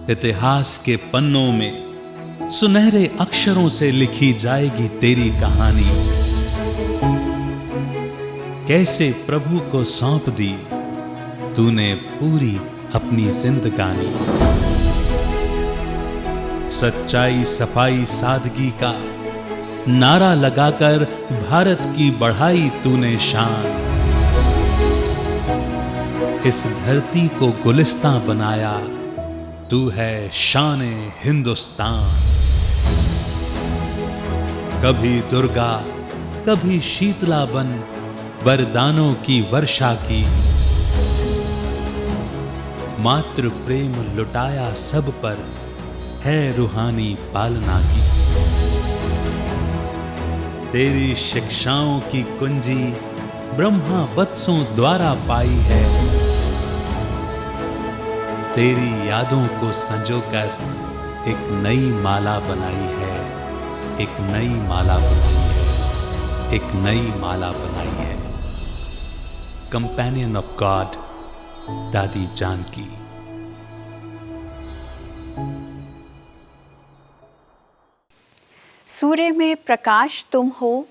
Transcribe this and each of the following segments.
इतिहास के पन्नों में सुनहरे अक्षरों से लिखी जाएगी तेरी कहानी। कैसे प्रभु को सौंप दी तूने पूरी अपनी जिंदगानी। सच्चाई, सफाई, सादगी का नारा लगाकर भारत की बढ़ाई तूने शान। इस धरती को गुलिस्तां बनाया तू है शान-ए हिंदुस्तान। कभी दुर्गा, कभी शीतला बन वरदानों की वर्षा की। मातृ प्रेम लुटाया सब पर है रूहानी पालना की। तेरी शिक्षाओं की कुंजी ब्रह्मा वत्सों द्वारा पाई है। तेरी यादों को संजोकर एक नई माला बनाई है, एक नई माला बनाई है, एक नई माला बनाई है। कंपेनियन ऑफ गॉड, दादी जानकी। सूर्य में प्रकाश तुम हो,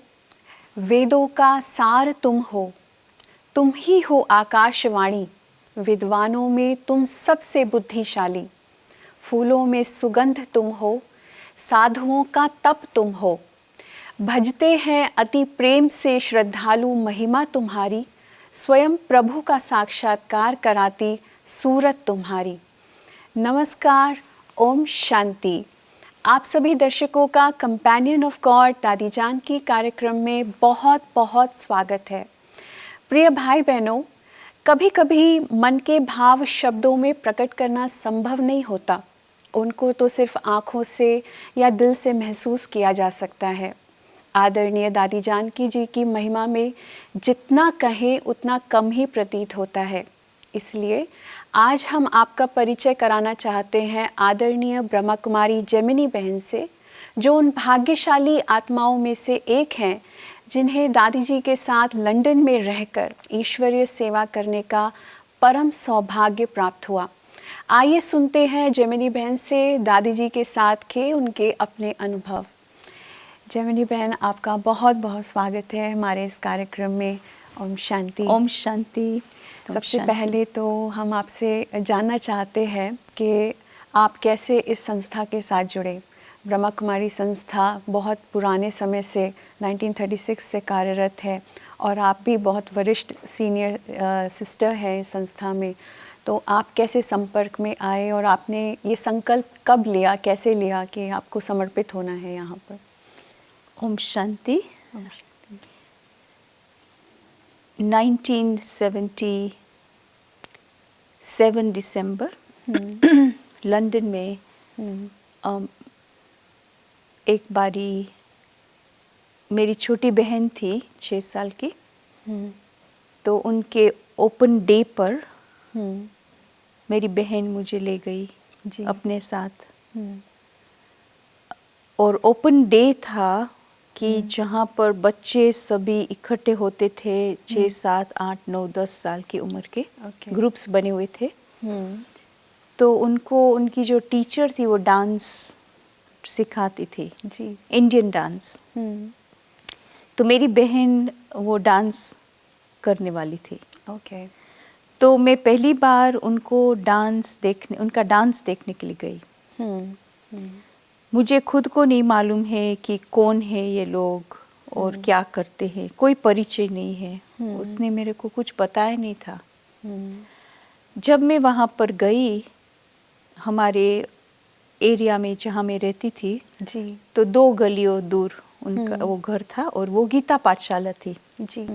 वेदों का सार तुम हो। तुम ही हो आकाशवाणी, विद्वानों में तुम सबसे बुद्धिशाली। फूलों में सुगंध तुम हो, साधुओं का तप तुम हो। भजते हैं अति प्रेम से श्रद्धालु महिमा तुम्हारी। स्वयं प्रभु का साक्षात्कार कराती सूरत तुम्हारी। नमस्कार, ओम शांति। आप सभी दर्शकों का कंपेनियन ऑफ गॉड दादी जानकी कार्यक्रम में बहुत बहुत स्वागत है। प्रिय भाई बहनों, कभी कभी मन के भाव शब्दों में प्रकट करना संभव नहीं होता। उनको तो सिर्फ आँखों से या दिल से महसूस किया जा सकता है। आदरणीय दादी जानकी जी की महिमा में जितना कहें उतना कम ही प्रतीत होता है। इसलिए आज हम आपका परिचय कराना चाहते हैं आदरणीय ब्रह्मा कुमारी जेमिनी बहन से, जो उन भाग्यशाली आत्माओं में से एक हैं जिन्हें दादी जी के साथ लंदन में रहकर ईश्वरीय सेवा करने का परम सौभाग्य प्राप्त हुआ। आइए सुनते हैं जेमिनी बहन से दादी जी के साथ के उनके अपने अनुभव। जेमिनी बहन, आपका बहुत बहुत स्वागत है हमारे इस कार्यक्रम में। ओम शांति। ओम शांति। सबसे पहले तो हम आपसे जानना चाहते हैं कि आप कैसे इस संस्था के साथ जुड़े। ब्रह्मा कुमारी संस्था बहुत पुराने समय से 1936 से कार्यरत है और आप भी बहुत वरिष्ठ सीनियर सिस्टर हैं इस संस्था में। तो आप कैसे संपर्क में आए और आपने ये संकल्प कब लिया, कैसे लिया कि आपको समर्पित होना है यहाँ पर? ओम शांति। 1977 दिसंबर लंदन में एक बारी मेरी छोटी बहन थी 6 साल की। तो उनके ओपन डे पर मेरी बहन मुझे ले गई अपने साथ। और ओपन डे था कि जहाँ पर बच्चे सभी इकट्ठे होते थे, 6, 7, 8, 9, 10 साल की उम्र के ग्रुप्स बने हुए थे। तो उनको उनकी जो टीचर थी वो डांस सिखाती थी जी, इंडियन डांस। तो मेरी बहन वो डांस करने वाली थी। ओके। तो मैं पहली बार उनका डांस देखने के लिए गई। मुझे खुद को नहीं मालूम है कि कौन है ये लोग और क्या करते हैं, कोई परिचय नहीं है। उसने मेरे को कुछ बताया नहीं था। जब मैं वहाँ पर गई, हमारे एरिया में जहाँ मैं रहती थी जी, तो 2 गलियों दूर उनका वो घर था और वो गीता पाठशाला थी जी।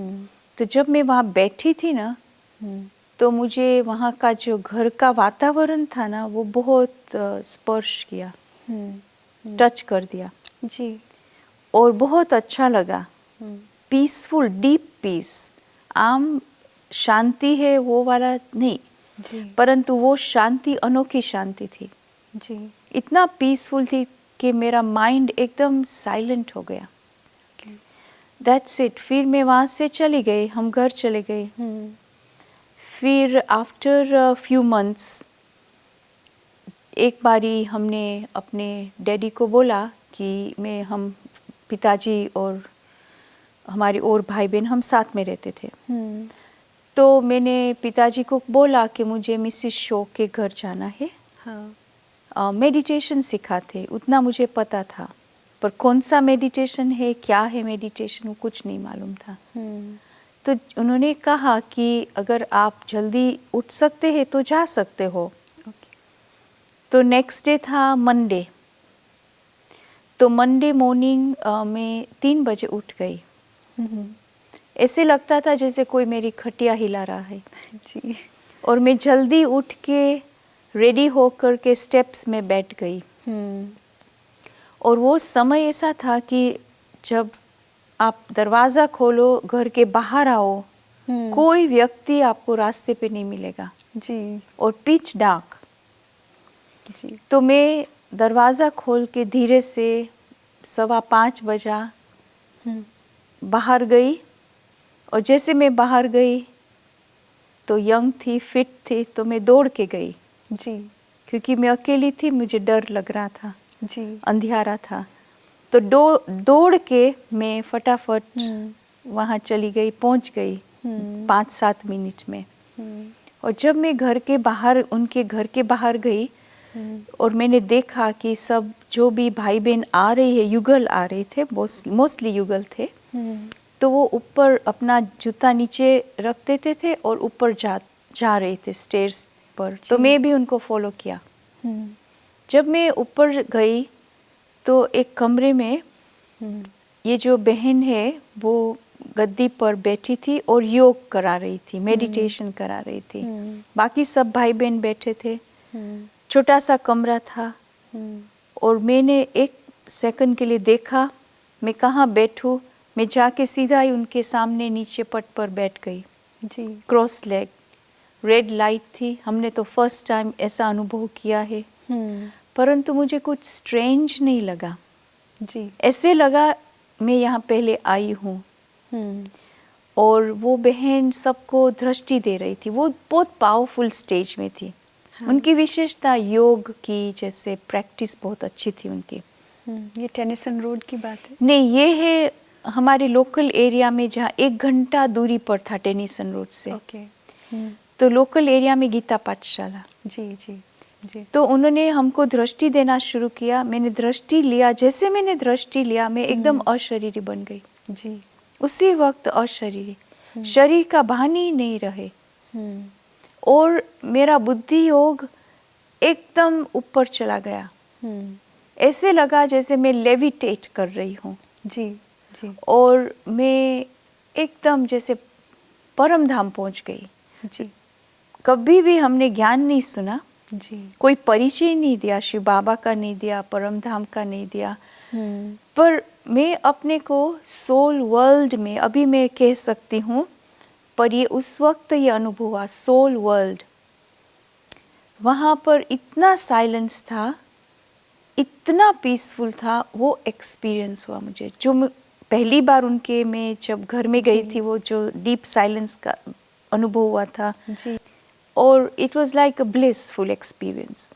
तो जब मैं वहाँ बैठी थी ना, तो मुझे वहाँ का जो घर का वातावरण था ना, वो बहुत स्पर्श किया, टच कर दिया जी। और बहुत अच्छा लगा। Peaceful, deep peace. आम शांति है वो वाला नहीं जी, परंतु वो शांति अनोखी शांति थी जी। इतना पीसफुल थी कि मेरा माइंड एकदम साइलेंट हो गया। That's it. फिर मैं वहाँ से चली गई, हम घर चले गए। फिर आफ्टर फ्यू मंथ्स एक बारी हमने अपने डैडी को बोला कि हम पिताजी और हमारे और भाई बहन हम साथ में रहते थे। तो मैंने पिताजी को बोला कि मुझे मिसिस शो के घर जाना है। हाँ। मेडिटेशन सिखाते, उतना मुझे पता था, पर कौन सा मेडिटेशन है, क्या है मेडिटेशन, वो कुछ नहीं मालूम था। तो उन्होंने कहा कि अगर आप जल्दी उठ सकते हैं तो जा सकते हो। तो नेक्स्ट डे था मंडे। तो मंडे मॉर्निंग में 3 बजे उठ गई। ऐसे लगता था जैसे कोई मेरी खटिया हिला रहा है जी। और मैं जल्दी उठ के रेडी होकर के स्टेप्स में बैठ गई। और वो समय ऐसा था कि जब आप दरवाज़ा खोलो, घर के बाहर आओ, कोई व्यक्ति आपको रास्ते पे नहीं मिलेगा जी। और पिच डार्क। जी। तो मैं दरवाज़ा खोल के धीरे से 5:15 बजा बाहर गई। और जैसे मैं बाहर गई तो यंग थी, फिट थी, तो मैं दौड़ के गई। जी। क्योंकि मैं अकेली थी, मुझे डर लग रहा था, जी। अंधियारा था। तो दौड़ के मैं फटाफट वहाँ चली गई, पहुँच गई 5-7 मिनट में। और जब मैं उनके घर के बाहर गई और मैंने देखा कि सब जो भी भाई बहन आ रही है, युगल आ रहे थे, मोस्टली युगल थे। तो वो ऊपर अपना जूता नीचे रख देते थे और ऊपर जा रहे थे स्टेयर्स पर। तो मैं भी उनको फॉलो किया। जब मैं ऊपर गई तो एक कमरे में ये जो बहन है वो गद्दी पर बैठी थी और योग करा रही थी, मेडिटेशन करा रही थी। बाकी सब भाई बहन बैठे थे। छोटा सा कमरा था और मैंने 1 सेकंड के लिए देखा मैं कहाँ बैठूं। मैं जाके सीधा ही उनके सामने नीचे पट पर बैठ गई। जी। Cross leg. रेड लाइट थी। हमने तो फर्स्ट टाइम ऐसा अनुभव किया है। परंतु मुझे कुछ स्ट्रेंज नहीं लगा। जी। ऐसे लगा मैं यहाँ पहले आई हूँ। और वो बहन सबको दृष्टि दे रही थी। वो बहुत पावरफुल स्टेज में थी। हाँ। उनकी विशेषता योग की जैसे प्रैक्टिस बहुत अच्छी थी उनकी। ये टेनिसन रोड की बात है? नहीं, ये है हमारे लोकल एरिया में, जहाँ 1 घंटा दूरी पर था टेनिसन रोड से। ओके। तो लोकल एरिया में गीता पाठशाला। जी। जी। जी। तो उन्होंने हमको दृष्टि देना शुरू किया। मैंने दृष्टि लिया। जैसे मैंने दृष्टि लिया मैं एकदम अशरीरी बन गई। जी। उसी वक्त अशरीरी, शरीर का भान ही नहीं रहे। और मेरा बुद्धि योग एकदम ऊपर चला गया। ऐसे लगा जैसे मैं लेविटेट कर रही हूँ। जी। जी। और मैं एकदम जैसे परम धाम पहुँच गई। जी। कभी भी हमने ज्ञान नहीं सुना। जी। कोई परिचय नहीं दिया, शिव बाबा का नहीं दिया, परम धाम का नहीं दिया। पर मैं अपने को सोल वर्ल्ड में, अभी मैं कह सकती हूँ, पर ये उस वक्त ये अनुभव हुआ सोल वर्ल्ड। वहाँ पर इतना साइलेंस था, इतना पीसफुल था। वो एक्सपीरियंस हुआ मुझे, जो पहली बार उनके में जब घर में गई थी, वो जो डीप साइलेंस का अनुभव हुआ था। जी। और it was like a blissful experience.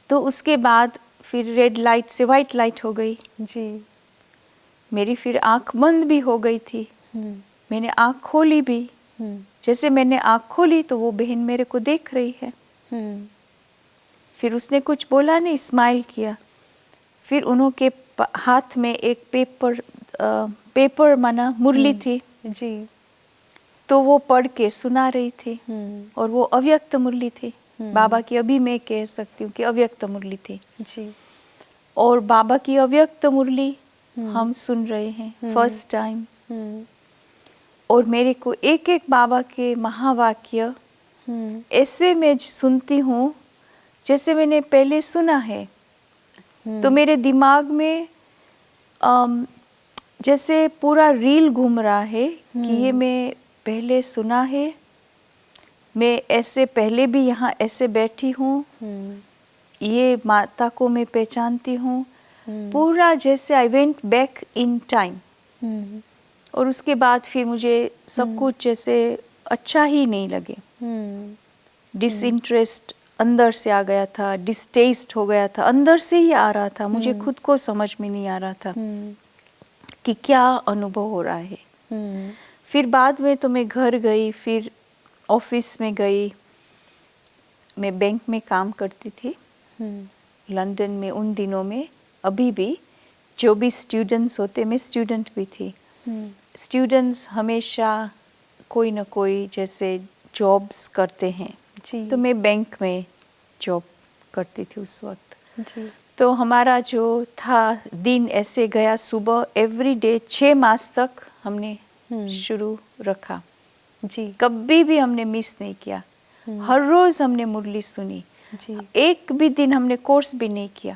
तो उसके बाद फिर रेड लाइट से वाइट लाइट हो गई। जी। मेरी फिर आंख बंद भी हो गई थी। मैंने आंख खोली भी। जैसे मैंने आंख खोली तो वो बहन मेरे को देख रही है। फिर उसने कुछ बोला नहीं, स्माइल किया। फिर उन्होंने हाथ में एक पेपर माना मुरली थी। जी। तो वो पढ़ के सुना रही थी। और वो अव्यक्त मुरली थी। बाबा की, अभी मैं कह सकती हूँ कि अव्यक्त मुरली थी। जी। और बाबा की अव्यक्त मुरली हम सुन रहे हैं फर्स्ट टाइम। और मेरे को एक एक बाबा के महावाक्य ऐसे मैं सुनती हूँ जैसे मैंने पहले सुना है। तो मेरे दिमाग में जैसे पूरा रील घूम रहा है कि ये मैं पहले सुना है, मैं ऐसे पहले भी यहाँ ऐसे बैठी हूँ, ये माता को मैं पहचानती हूँ। पूरा जैसे आई वेंट बैक इन टाइम। और उसके बाद फिर मुझे सब कुछ जैसे अच्छा ही नहीं लगे। डिसइंटरेस्ट अंदर से आ गया था, डिस्टेस्ट हो गया था, अंदर से ही आ रहा था, मुझे खुद को समझ में नहीं आ रहा था कि क्या अनुभव हो रहा है। फिर बाद में तो मैं घर गई, फिर ऑफिस में गई। मैं बैंक में काम करती थी लंदन में उन दिनों में। अभी भी जो भी स्टूडेंट्स होते, मैं स्टूडेंट भी थी। स्टूडेंट्स हमेशा कोई ना कोई जैसे जॉब्स करते हैं जी। तो मैं बैंक में जॉब करती थी उस वक्त। जी। तो हमारा जो था दिन ऐसे गया, सुबह एवरी डे 6 मास तक हमने शुरू रखा। जी। कभी भी हमने मिस नहीं किया। हर रोज हमने मुरली सुनी। जी। एक भी दिन हमने कोर्स भी नहीं किया।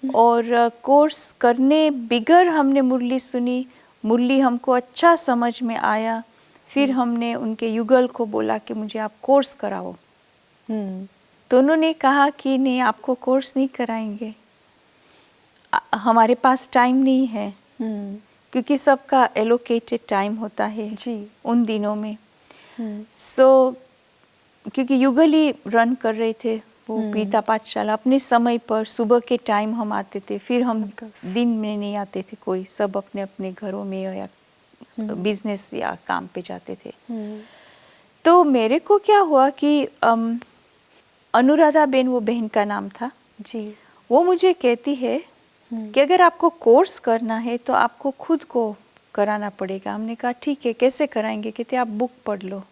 और कोर्स करने बिगर हमने मुरली सुनी। मुरली हमको अच्छा समझ में आया। फिर हमने उनके युगल को बोला कि मुझे आप कोर्स कराओ। तो उन्होंने कहा कि नहीं, आपको कोर्स नहीं कराएंगे, हमारे पास टाइम नहीं है। क्योंकि सबका एलोकेटेड टाइम होता है जी। उन दिनों में। क्योंकि युगल ही रन कर रहे थे वो गीता पाठशाला, अपने समय पर सुबह के टाइम हम आते थे। फिर हम दिन में नहीं आते थे, कोई सब अपने अपने घरों में या बिजनेस या काम पे जाते थे। तो मेरे को क्या हुआ कि अनुराधा बेन, वो बहन का नाम था जी, वो मुझे कहती है कि अगर आपको कोर्स करना है तो आपको खुद को कराना पड़ेगा। हमने कहा ठीक है, कैसे कराएंगे? कहते आप बुक पढ़ लो।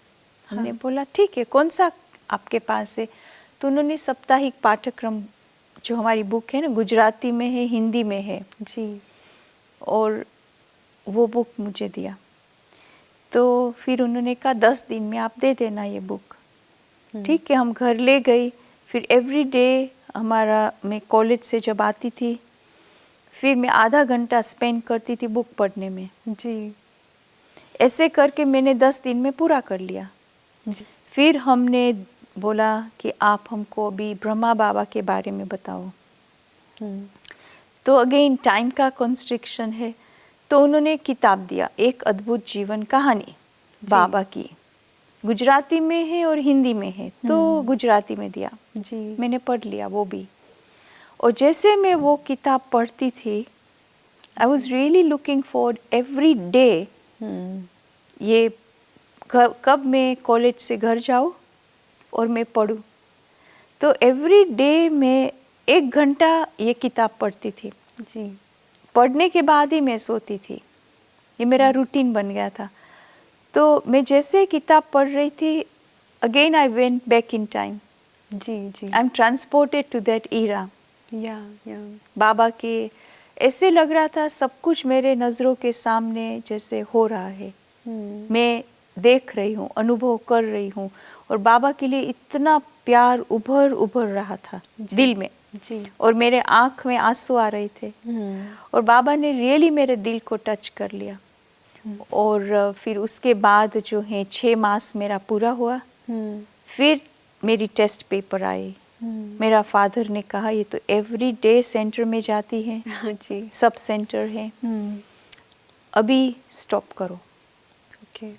हमने बोला ठीक है, कौन सा आपके पास है? तो उन्होंने साप्ताहिक पाठ्यक्रम, जो हमारी बुक है ना, गुजराती में है, हिंदी में है जी, और वो बुक मुझे दिया। तो फिर उन्होंने कहा 10 दिन में आप दे देना ये बुक। ठीक है, हम घर ले गई। फिर एवरी डे हमारा, मैं कॉलेज से जब आती थी फिर मैं आधा घंटा स्पेंड करती थी बुक पढ़ने में। जी, ऐसे करके मैंने 10 दिन में पूरा कर लिया। जी, फिर हमने बोला कि आप हमको अभी ब्रह्मा बाबा के बारे में बताओ। तो अगेन टाइम का कंस्ट्रिक्शन है। तो उन्होंने किताब दिया, एक अद्भुत जीवन कहानी बाबा की। गुजराती में है और हिंदी में है, तो गुजराती में दिया। जी, मैंने पढ़ लिया वो भी। और जैसे मैं वो किताब पढ़ती थी, I was really looking for every day ये कब मैं कॉलेज से घर जाऊँ और मैं पढूं। तो एवरी डे मैं 1 घंटा ये किताब पढ़ती थी। जी, पढ़ने के बाद ही मैं सोती थी। ये मेरा रूटीन बन गया था। तो मैं जैसे किताब पढ़ रही थी, again I went back in time. जी, जी, I am transported to that era. Yeah, बाबा के ऐसे लग रहा था सब कुछ मेरे नज़रों के सामने जैसे हो रहा है। मैं देख रही हूँ, अनुभव कर रही हूँ। और बाबा के लिए इतना प्यार उभर रहा था दिल में। जी, और मेरे आँख में आंसू आ रहे थे। और बाबा ने रियली मेरे दिल को टच कर लिया। और फिर उसके बाद जो है 6 मास मेरा पूरा हुआ। फिर मेरी टेस्ट पेपर आई। मेरा फादर ने कहा ये तो एवरी डे सेंटर में जाती है, जी, सब सेंटर है, अभी स्टॉप करो। ओके,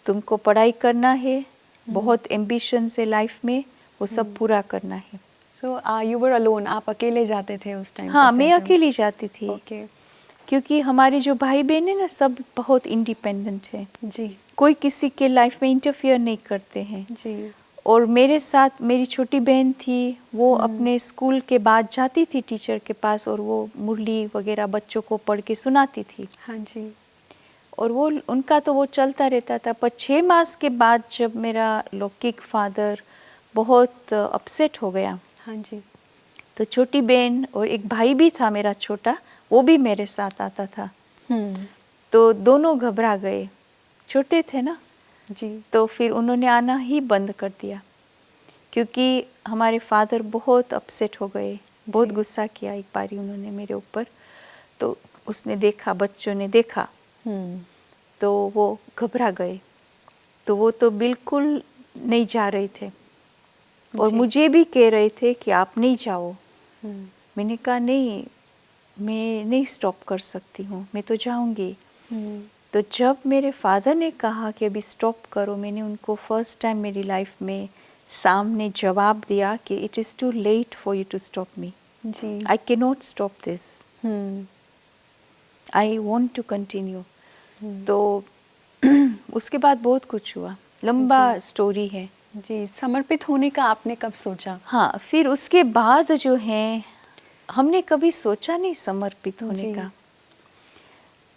तुमको पढ़ाई करना है, बहुत एम्बिशंस है लाइफ में, वो सब पूरा करना है। सो यू वर अलोन, आप अकेले जाते थे उस टाइम? हाँ, मैं अकेली जाती थी। ओके, क्योंकि हमारे जो भाई बहन है ना, सब बहुत इंडिपेंडेंट है। जी, कोई किसी के लाइफ में इंटरफियर नहीं करते हैं। जी, और मेरे साथ मेरी छोटी बहन थी, वो अपने स्कूल के बाद जाती थी टीचर के पास और वो मुरली वगैरह बच्चों को पढ़ के सुनाती थी। हाँ जी, और वो उनका तो वो चलता रहता था। पर 6 मास के बाद जब मेरा लौकिक फादर बहुत अपसेट हो गया, हाँ जी, तो छोटी बहन और एक भाई भी था मेरा छोटा, वो भी मेरे साथ आता था। तो दोनों घबरा गए, छोटे थे ना। जी, तो फिर उन्होंने आना ही बंद कर दिया, क्योंकि हमारे फादर बहुत अपसेट हो गए, बहुत गुस्सा किया एक बारी उन्होंने मेरे ऊपर। तो उसने देखा, बच्चों ने देखा, तो वो घबरा गए। तो वो तो बिल्कुल नहीं जा रहे थे और जी। मुझे भी कह रहे थे कि आप नहीं जाओ। मैंने कहा नहीं, मैं नहीं स्टॉप कर सकती हूँ, मैं तो जाऊँगी। तो जब मेरे फादर ने कहा कि अभी स्टॉप करो, मैंने उनको फर्स्ट टाइम मेरी लाइफ में सामने जवाब दिया कि it is too late for you to stop me, जी। I can not stop this, hmm. I want to continue. तो उसके बाद बहुत कुछ हुआ, लंबा स्टोरी है। जी, समर्पित होने का आपने कब सोचा? हाँ, फिर उसके बाद जो है हमने कभी सोचा नहीं समर्पित होने जी। का,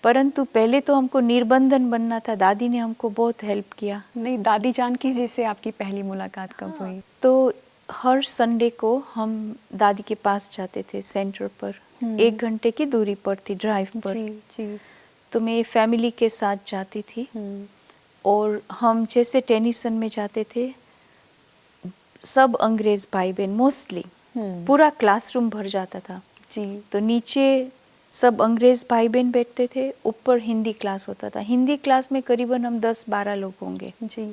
परंतु पहले तो हमको निर्बंधन बनना था। दादी ने हमको बहुत हेल्प किया। नहीं, दादी जान की जैसे आपकी पहली मुलाकात कब हुई? तो हर संडे को हम दादी के पास जाते थे सेंटर पर, 1 घंटे की दूरी पर थी ड्राइव पर। जी, जी। तो मैं फैमिली के साथ जाती थी और हम जैसे टेनिसन में जाते थे, सब अंग्रेज भाई बहन मोस्टली, पूरा क्लासरूम भर जाता था। जी। तो नीचे सब अंग्रेज भाई बहन बैठते थे, ऊपर हिंदी क्लास होता था। हिंदी क्लास में करीबन हम 10-12 लोग होंगे। जी।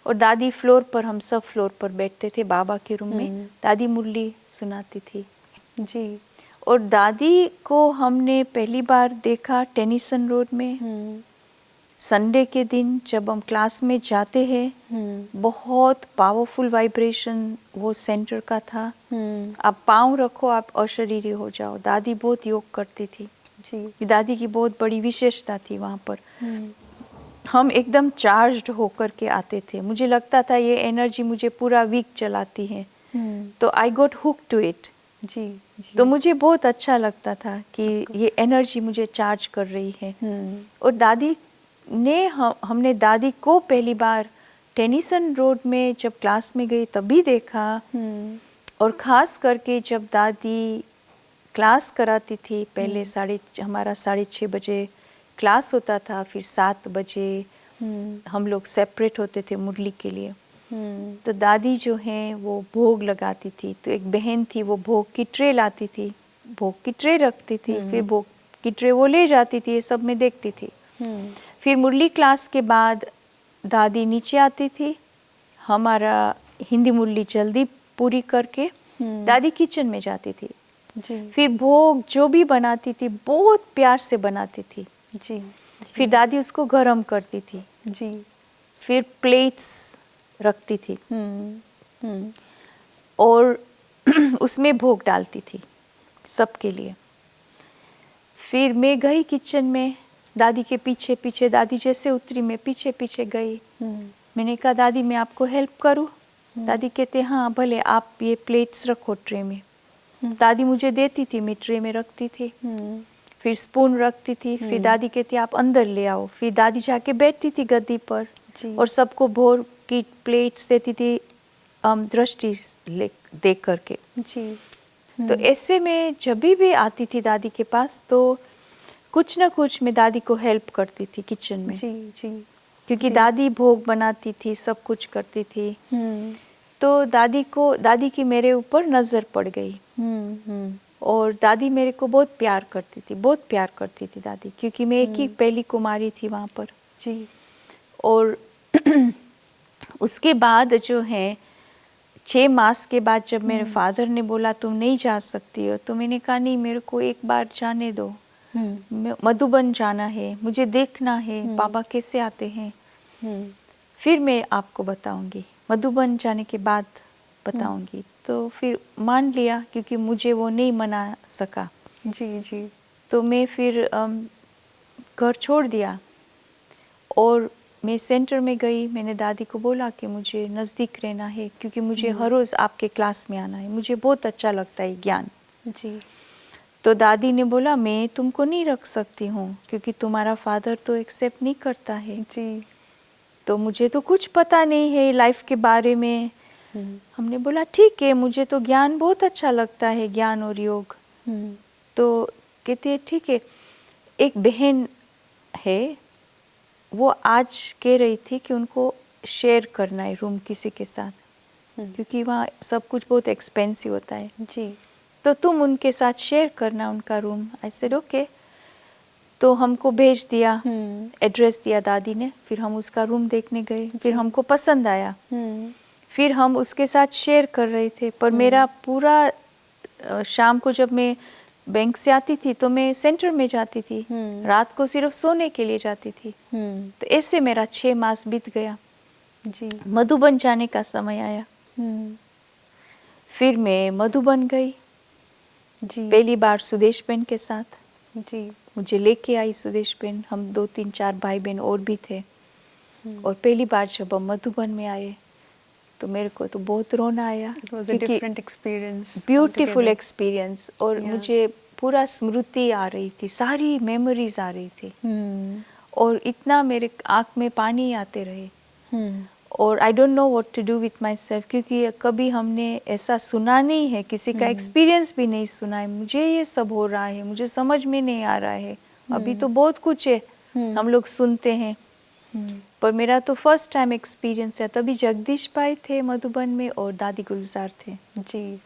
और दादी फ्लोर पर, हम सब फ्लोर पर बैठते थे बाबा के रूम में। दादी मुरली सुनाती थी। जी। और दादी को हमने पहली बार देखा टेनिसन रोड में, संडे के दिन जब हम क्लास में जाते हैं। बहुत पावरफुल वाइब्रेशन वो सेंटर का था। आप पाँव रखो, आप अशरीरी हो जाओ। दादी बहुत योग करती थी। जी। दादी की बहुत बड़ी विशेषता थी वहाँ पर। हम एकदम चार्ज्ड होकर के आते थे। मुझे लगता था ये एनर्जी मुझे पूरा वीक चलाती है। तो I got hook to it. जी। जी। तो मुझे बहुत अच्छा लगता था कि ये एनर्जी मुझे चार्ज कर रही है। और दादी ने हमने दादी को पहली बार टेनिसन रोड में जब क्लास में गई तभी देखा। और ख़ास करके जब दादी क्लास कराती थी, पहले हमारा 6:30 बजे क्लास होता था, फिर 7 बजे हम लोग सेपरेट होते थे मुरली के लिए। तो दादी जो है वो भोग लगाती थी। तो एक बहन थी, वो भोग की ट्रे लाती थी, भोग की ट्रे रखती थी, फिर भोग की ट्रे वो ले जाती थी। ये सब मैं देखती थी। फिर मुरली क्लास के बाद दादी नीचे आती थी, हमारा हिंदी मुरली जल्दी पूरी करके दादी किचन में जाती थी। जी। फिर भोग जो भी बनाती थी बहुत प्यार से बनाती थी। जी। फिर दादी उसको गरम करती थी। जी। फिर प्लेट्स रखती थी और उसमें भोग डालती थी सबके लिए। फिर मैं गई किचन में, दादी के पीछे पीछे, दादी जैसे उतरी मैं पीछे पीछे गई। मैंने कहा दादी मैं आपको हेल्प करूं? दादी कहते हाँ भले, आप ये प्लेट्स रखो ट्रे में। दादी मुझे देती थी, मैं ट्रे में रखती थी। फिर स्पून रखती थी। फिर दादी कहती आप अंदर ले आओ। फिर दादी जाके बैठती थी गद्दी पर और सबको भोर की प्लेट्स देती थी दृष्टि देख करके। जी। तो ऐसे में जब भी आती थी दादी के पास तो कुछ ना कुछ मैं दादी को हेल्प करती थी किचन में। जी। जी। क्योंकि दादी भोग बनाती थी, सब कुछ करती थी। तो दादी की मेरे ऊपर नज़र पड़ गई। और दादी मेरे को बहुत प्यार करती थी, बहुत प्यार करती थी दादी, क्योंकि मैं एक ही पहली कुमारी थी वहाँ पर। जी। और उसके बाद जो है 6 मास के बाद जब मेरे फादर ने बोला तुम नहीं जा सकती हो, तो मैंने कहा नहीं, मेरे को एक बार जाने दो। मधुबन जाना है, मुझे देखना है पापा कैसे आते हैं। फिर मैं आपको बताऊंगी, मधुबन जाने के बाद बताऊंगी। तो फिर मान लिया, क्योंकि मुझे वो नहीं मना सका। जी। जी। तो मैं फिर घर छोड़ दिया और मैं सेंटर में गई। मैंने दादी को बोला कि मुझे नज़दीक रहना है, क्योंकि मुझे हर रोज़ आपके क्लास में आना है, मुझे बहुत अच्छा लगता है ज्ञान। जी। तो दादी ने बोला मैं तुमको नहीं रख सकती हूँ, क्योंकि तुम्हारा फादर तो एक्सेप्ट नहीं करता है। जी। तो मुझे तो कुछ पता नहीं है लाइफ के बारे में। हमने बोला ठीक है, मुझे तो ज्ञान बहुत अच्छा लगता है, ज्ञान और योग। तो कहते हैं ठीक है। एक बहन है, वो आज कह रही थी कि उनको शेयर करना है रूम किसी के साथ, क्योंकि वहाँ सब कुछ बहुत एक्सपेंसिव होता है। जी। तो तुम उनके साथ शेयर करना उनका रूम। I said okay. तो हमको भेज दिया, एड्रेस दिया दादी ने। फिर हम उसका रूम देखने गए, फिर हमको पसंद आया। फिर हम उसके साथ शेयर कर रहे थे। पर मेरा पूरा शाम को जब मैं बैंक से आती थी तो मैं सेंटर में जाती थी, रात को सिर्फ सोने के लिए जाती थी। तो ऐसे मेरा 6 मास बीत गया। जी। मधुबन जाने का समय आया। फिर मैं मधुबन गई, जी पहली बार सुदेश बहन के साथ। जी मुझे लेके आई सुदेश बहन, हम 2 3 4 भाई बहन और भी थे। और पहली बार जब हम मधुबन में आए तो मेरे को तो बहुत रोना आया, it was a different experience, beautiful experience. और Yeah. मुझे पूरा स्मृति आ रही थी, सारी मेमोरीज आ रही थी। और इतना मेरे आँख में पानी आते रहे। और I don't know what to do with myself, क्योंकि कभी हमने ऐसा सुना नहीं है, किसी का एक्सपीरियंस भी नहीं सुना है। मुझे ये सब हो रहा है, मुझे समझ में नहीं आ रहा है। अभी तो बहुत कुछ है, हम लोग सुनते हैं, पर मेरा तो फर्स्ट टाइम एक्सपीरियंस है। तभी जगदीश भाई थे मधुबन में और दादी गुलजार थे। जी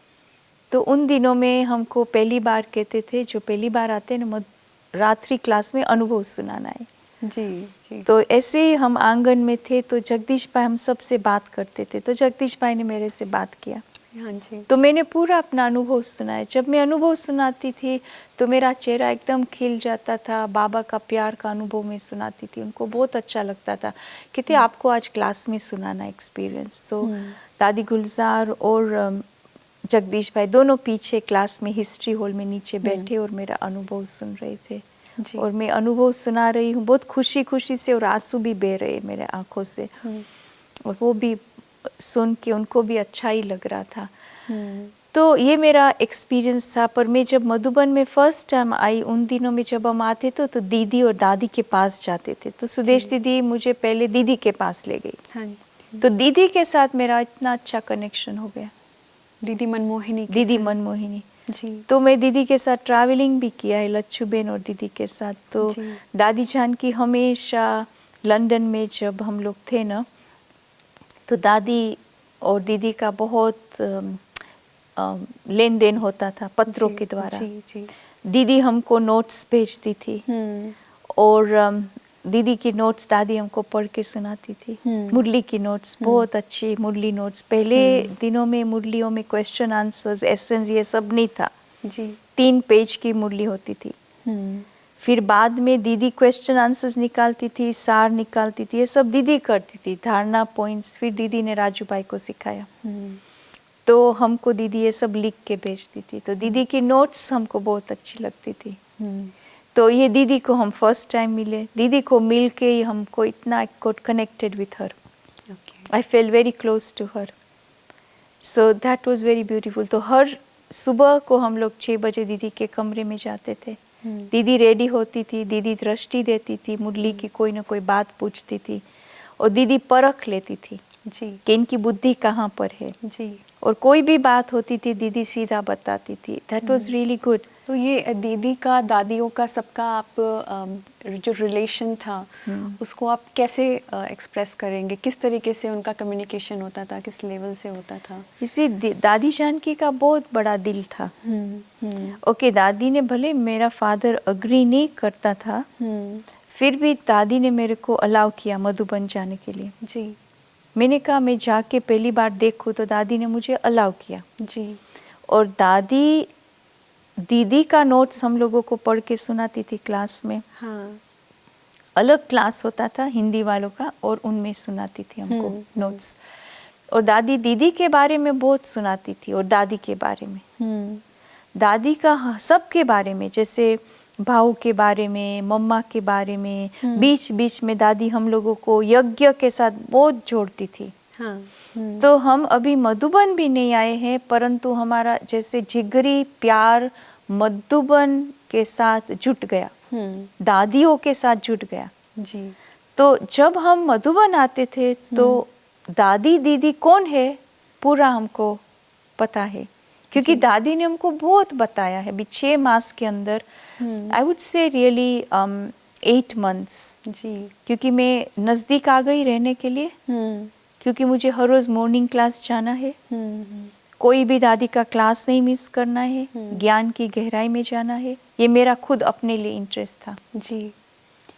तो उन दिनों में हमको पहली बार कहते थे, जो पहली बार आते हैं ना रात्रि क्लास में, अनुभव सुनाना है। जी जी तो ऐसे ही हम आंगन में थे, तो जगदीश भाई हम सब से बात करते थे, तो जगदीश भाई ने मेरे से बात किया। हाँ जी तो मैंने पूरा अपना अनुभव सुनाया। जब मैं अनुभव सुनाती थी तो मेरा चेहरा एकदम खिल जाता था। बाबा का प्यार का अनुभव मैं सुनाती थी, उनको बहुत अच्छा लगता था। कहते आपको आज क्लास में सुनाना एक्सपीरियंस। तो दादी गुलजार और जगदीश भाई दोनों पीछे क्लास में हिस्ट्री हॉल में नीचे बैठे और मेरा अनुभव सुन रहे थे। जी। और मैं अनुभव सुना रही हूँ बहुत खुशी खुशी से, और आंसू भी बह रहे मेरे आँखों से। और वो भी सुन के उनको भी अच्छा ही लग रहा था। तो ये मेरा एक्सपीरियंस था। पर मैं जब मधुबन में फर्स्ट टाइम आई, उन दिनों में जब हम आते थे तो दीदी और दादी के पास जाते थे। तो सुदेश दीदी मुझे पहले दीदी के पास ले गई। हाँ तो दीदी के साथ मेरा इतना अच्छा कनेक्शन हो गया। दीदी मनमोहिनी के दीदी साथ। मनमोहिनी। जी तो मैं दीदी के साथ ट्रैवलिंग भी किया है, लच्छू बेन और दीदी के साथ। तो जी। दादी जान की हमेशा लंदन में जब हम लोग थे ना, तो दादी और दीदी का बहुत लेन देन होता था पत्रों के द्वारा। जी जी दीदी हमको नोट्स भेजती थी और दीदी की नोट्स दादी हमको पढ़ के सुनाती थी। मुरली की नोट्स, बहुत अच्छी मुरली नोट्स। पहले दिनों में मुरलियों में क्वेश्चन आंसर्स, एसेंस, ये सब नहीं था। जी 3 पेज की मुरली होती थी। फिर बाद में दीदी क्वेश्चन आंसर्स निकालती थी, सार निकालती थी, ये सब दीदी करती थी, धारणा पॉइंट्स। फिर दीदी ने राजू भाई को सिखाया। तो हमको दीदी ये सब लिख के भेजती थी। तो दीदी की नोट्स हमको बहुत अच्छी लगती थी। तो ये दीदी को हम फर्स्ट टाइम मिले। दीदी को मिल के ही हमको इतना got connected with her. I felt very close to her. So that was very beautiful. तो हर सुबह को हम लोग 6 बजे दीदी के कमरे में जाते थे। दीदी रेडी होती थी, दीदी दृष्टि देती थी, मुरली की कोई ना कोई बात पूछती थी और दीदी परख लेती थी जी कि इनकी बुद्धि कहाँ पर है। जी। और कोई भी बात होती थी दीदी सीधा बताती थी। That was really good. तो ये दीदी का, दादियों का, सबका आप जो रिलेशन था उसको आप कैसे एक्सप्रेस करेंगे? किस तरीके से उनका कम्युनिकेशन होता था, किस लेवल से होता था? इसी दादी जानकी का बहुत बड़ा दिल था। ओके, दादी ने भले मेरा फादर अग्री नहीं करता था, फिर भी दादी ने मेरे को अलाउ किया मधुबन जाने के लिए। जी मैंने कहा मैं जाके पहली बार देखूं, तो दादी ने मुझे अलाउ किया। जी। और दादी दीदी का नोट्स हम लोगों को पढ़ के सुनाती थी क्लास में। हाँ अलग क्लास होता था हिंदी वालों का, और उनमें सुनाती थी हमको नोट्स। और दादी दीदी के बारे में बहुत सुनाती थी और दादी के बारे में, दादी का सब के बारे में, जैसे भाऊ के बारे में, मम्मा के बारे में। बीच बीच में दादी हम लोगों को यज्ञ के साथ बहुत जोड़ती थी। हाँ तो हम अभी मधुबन भी नहीं आए हैं, परंतु हमारा जैसे जिगरी प्यार मधुबन के साथ जुट गया, दादियों के साथ जुट गया। जी। तो जब हम मधुबन आते थे तो दादी दीदी कौन है पूरा हमको पता है, क्योंकि दादी ने हमको बहुत बताया है। अभी 6 मास के अंदर, I would say really 8 months, जी। क्योंकि मैं नज़दीक आ गई रहने के लिए, क्योंकि मुझे हर रोज़ मॉर्निंग क्लास जाना है। कोई भी दादी का क्लास नहीं मिस करना है, ज्ञान की गहराई में जाना है। ये मेरा खुद अपने लिए इंटरेस्ट था। जी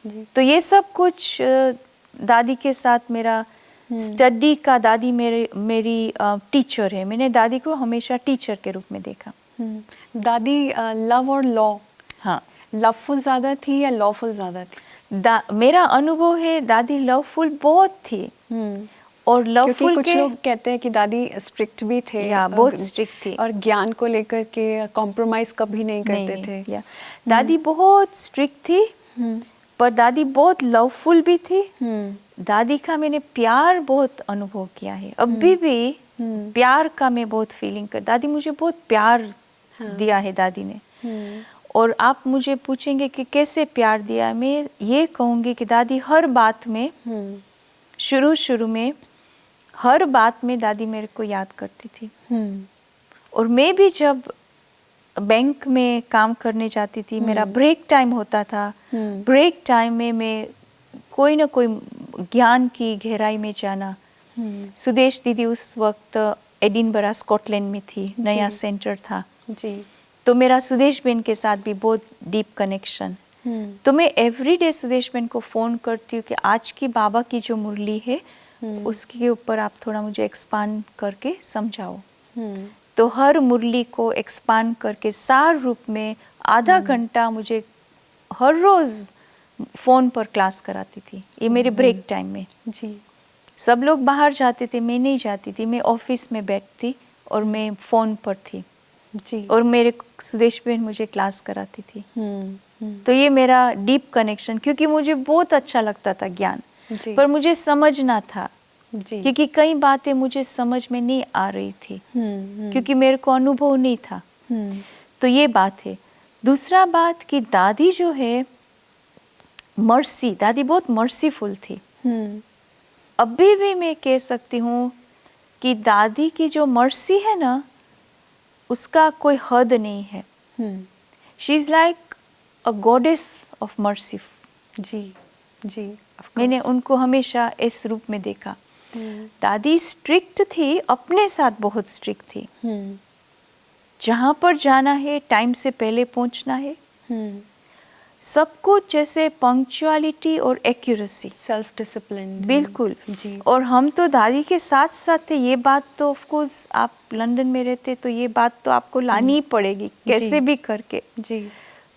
जी। तो ये सब कुछ दादी के साथ मेरा स्टडी का, दादी मेरी टीचर है। मैंने दादी को हमेशा टीचर के रूप में देखा। दादी लव और लॉ, हाँ, लवफुल ज़्यादा थी या लॉफुल ज़्यादा थी? मेरा अनुभव है दादी लवफुल बहुत थी और क्योंकि लवफुल कुछ के लोग कहते हैं कि दादी स्ट्रिक्ट भी थे, या बहुत स्ट्रिक्ट थी और ज्ञान को लेकर के कॉम्प्रोमाइज कभी नहीं करते थे। या दादी बहुत स्ट्रिक्ट थी, पर दादी बहुत लवफुल भी थी। दादी का मैंने प्यार बहुत अनुभव किया है, अभी भी प्यार का मैं बहुत फीलिंग कर, दादी मुझे बहुत प्यार दिया है दादी ने। और आप मुझे पूछेंगे कि कैसे प्यार दिया, मैं ये कहूँगी कि दादी हर बात में, शुरू में हर बात में दादी मेरे को याद करती थी। और मैं भी जब बैंक में काम करने जाती थी, मेरा ब्रेक टाइम होता था, ब्रेक टाइम में मैं कोई ना कोई ज्ञान की गहराई में जाना। सुदेश दीदी उस वक्त एडिनबरा स्कॉटलैंड में थी, नया सेंटर था जी। तो मेरा सुदेश बेन के साथ भी बहुत डीप कनेक्शन। तो मैं एवरीडे सुदेश बेन को फ़ोन करती हूँ कि आज की बाबा की जो मुरली है उसके ऊपर आप थोड़ा मुझे एक्सपांड करके समझाओ। तो हर मुरली को एक्सपांड करके सार रूप में आधा घंटा मुझे हर रोज़ फ़ोन पर क्लास कराती थी। ये मेरे ब्रेक टाइम में। जी। सब लोग बाहर जाते थे, मैं नहीं जाती थी, मैं ऑफिस में बैठती और मैं फ़ोन पर थी। जी। और मेरे सुदेश बहन मुझे क्लास कराती थी। तो ये मेरा डीप कनेक्शन, क्योंकि मुझे बहुत अच्छा लगता था ज्ञान, पर मुझे समझना था। जी। क्योंकि कई बातें मुझे समझ में नहीं आ रही थी, क्योंकि मेरे को अनुभव नहीं था। तो ये बात है। दूसरा बात कि दादी जो है मर्सी, दादी बहुत मर्सीफुल थी। अभी भी मैं कह सकती हूँ कि दादी की जो मर्सी है ना, उसका कोई हद नहीं है। She is like a goddess of mercy. जी। जी। मैंने उनको हमेशा इस रूप में देखा। दादी स्ट्रिक्ट थी, अपने साथ बहुत स्ट्रिक्ट थी। जहाँ पर जाना है टाइम से पहले पहुँचना है, सब कुछ जैसे पंक्चुअलिटी और एक्यूरेसी, सेल्फ डिसिप्लिन। बिल्कुल। जी। और हम तो दादी के साथ साथ थे। ये बात तो ऑफ कोर्स, आप लंदन में रहते तो ये बात तो आपको लानी ही पड़ेगी कैसे भी करके। जी।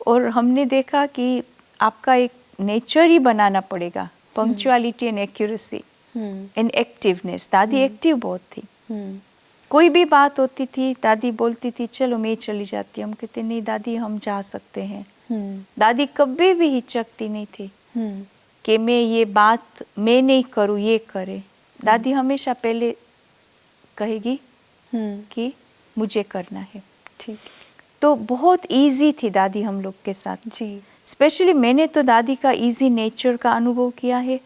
और हमने देखा कि आपका एक नेचर ही बनाना पड़ेगा, punctuality and accuracy and activeness. दादी एक्टिव बहुत थी। कोई भी बात होती थी दादी बोलती थी चलो मैं चली जाती। हम कहते नहीं दादी हम जा सकते हैं। दादी कभी भी हिचकती नहीं थी कि मैं ये बात मैं नहीं करूँ, ये करे। दादी हमेशा पहले कहेगी कि मुझे करना है। ठीक। तो बहुत इजी थी दादी हम लोग के साथ। जी। स्पेशली मैंने तो दादी का इजी नेचर का अनुभव किया है,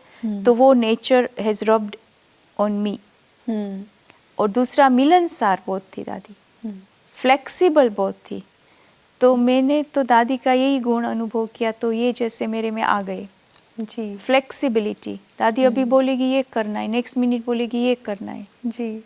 तो वो nature has rubbed on me. और दूसरा मिलनसार बहुत थी दादी, फ्लेक्सिबल बहुत थी। तो मैंने तो दादी का यही गुण अनुभव किया, तो ये जैसे मेरे में आ गए। जी। फ्लेक्सिबिलिटी। दादी अभी बोलेगी ये करना है, नेक्स्ट मिनट बोलेगी ये करना है। जी।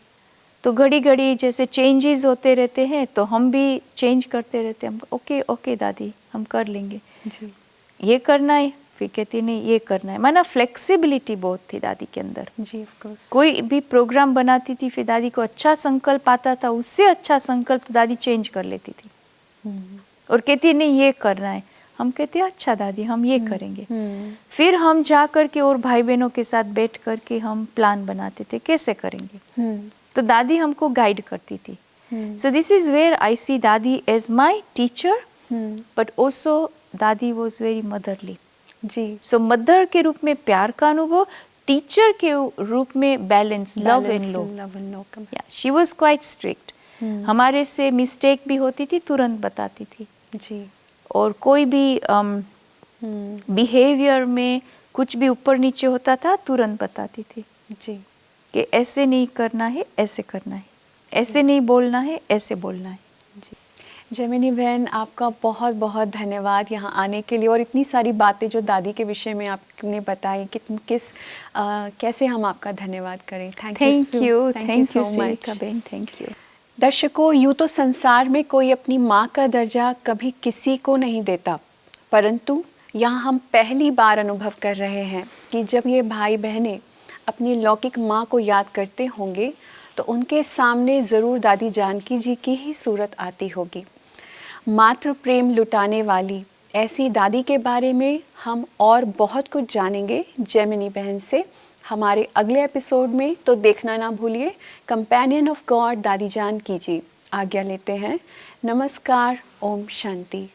तो घड़ी घड़ी जैसे चेंजेस होते रहते हैं तो हम भी चेंज करते रहते हैं। ओके ओके दादी हम कर लेंगे। जी। ये करना है, फिर कहती नहीं ये करना है। माना फ्लेक्सिबिलिटी बहुत थी दादी के अंदर। जी, ऑफ कोर्स। कोई भी प्रोग्राम बनाती थी, फिर दादी को अच्छा संकल्प आता था, उससे अच्छा संकल्प तो दादी चेंज कर लेती थी और कहती नहीं ये करना है। हम कहते अच्छा दादी हम ये करेंगे। फिर हम जा कर के और भाई बहनों के साथ बैठ कर के हम प्लान बनाते थे कैसे करेंगे। तो दादी हमको गाइड करती थी। So this is where I see दादी as my teacher, but also दादी वॉज वेरी मदरली। जी। सो मदर के रूप में प्यार का अनुभव, टीचर के रूप में balance, love and low. She was quite strict. हमारे से मिस्टेक भी होती थी तुरंत बताती थी। जी। और कोई भी बिहेवियर में कुछ भी ऊपर नीचे होता था तुरंत बताती थी। जी। कि ऐसे नहीं करना है, ऐसे करना है, ऐसे नहीं बोलना है, ऐसे बोलना है। जी। जैमिनी बहन आपका बहुत बहुत धन्यवाद यहाँ आने के लिए, और इतनी सारी बातें जो दादी के विषय में आपने बताई कि कैसे हम आपका धन्यवाद करें। Thank you so much. Thank you. दर्शकों, यूँ तो संसार में कोई अपनी माँ का दर्जा कभी किसी को नहीं देता, परंतु यहाँ हम पहली बार अनुभव कर रहे हैं कि जब ये भाई बहनें अपनी लौकिक माँ को याद करते होंगे तो उनके सामने ज़रूर दादी जानकी जी की ही सूरत आती होगी। मातृ प्रेम लुटाने वाली ऐसी दादी के बारे में हम और बहुत कुछ जानेंगे जैमिनी बहन से हमारे अगले एपिसोड में तो देखना ना भूलिए। कंपेनियन ऑफ गॉड दादी जान कीजिए। आज्ञा लेते हैं। नमस्कार। ओम शांति।